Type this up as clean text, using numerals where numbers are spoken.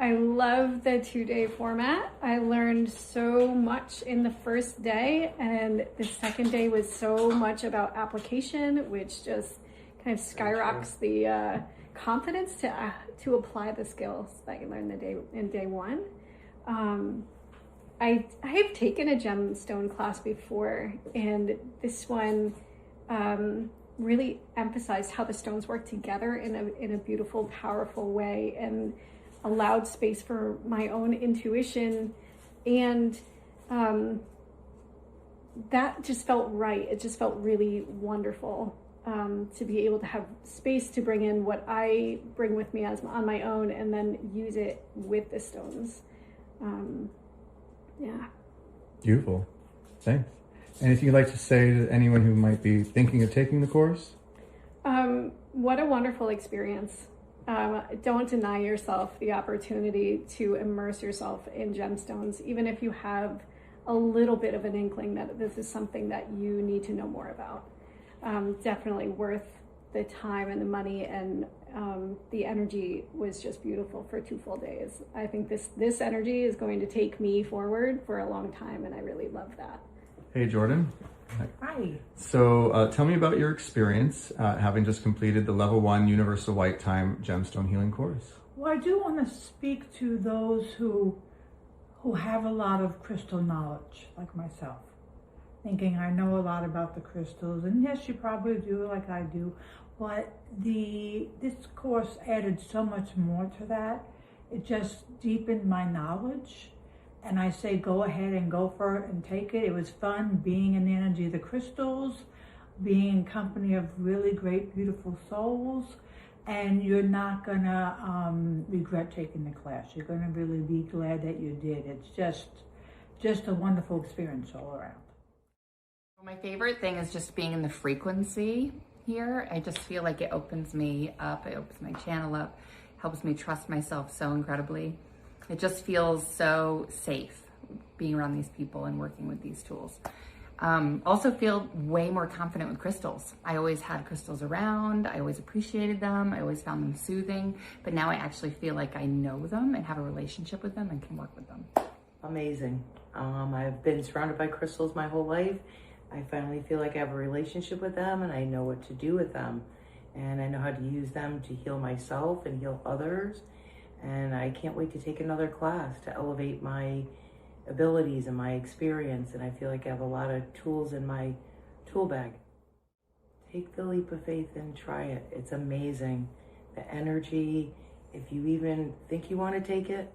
I love the 2-day format. I learned so much in the first day, and the second day was so much about application, which just kind of skyrockets the confidence to apply the skills that you learned in day one. I have taken a Gemstone class before, and this one really emphasized how the stones work together in a beautiful, powerful way, and allowed space for my own intuition, and that just felt right. It just felt really wonderful to be able to have space to bring in what I bring with me as on my own, and then use it with the stones. Yeah. Beautiful. Thanks. Anything you'd like to say to anyone who might be thinking of taking the course? What a wonderful experience. Don't deny yourself the opportunity to immerse yourself in gemstones, even if you have a little bit of an inkling that this is something that you need to know more about. Definitely worth the time and the money, and the energy was just beautiful for 2 full days. I think this energy is going to take me forward for a long time, and I really love that. Hey, Jordan. Hi. So tell me about your experience having just completed the Level 1 Universal White Time Gemstone Healing course. Well, I do want to speak to those who have a lot of crystal knowledge, like myself, thinking I know a lot about the crystals, and yes, you probably do, like I do, but this course added so much more to that. It just deepened my knowledge. And I say, go ahead and go for it and take it. It was fun being in the energy of the crystals, being in company of really great, beautiful souls. And you're not gonna regret taking the class. You're gonna really be glad that you did. It's just a wonderful experience all around. My favorite thing is just being in the frequency here. I just feel like it opens me up, it opens my channel up, helps me trust myself so incredibly. It just feels so safe being around these people and working with these tools. Also feel way more confident with crystals. I always had crystals around. I always appreciated them. I always found them soothing, but now I actually feel like I know them and have a relationship with them and can work with them. Amazing. I've been surrounded by crystals my whole life. I finally feel like I have a relationship with them, and I know what to do with them. And I know how to use them to heal myself and heal others. And I can't wait to take another class to elevate my abilities and my experience. And I feel like I have a lot of tools in my tool bag. Take the leap of faith and try it. It's amazing. The energy, if you even think you want to take it,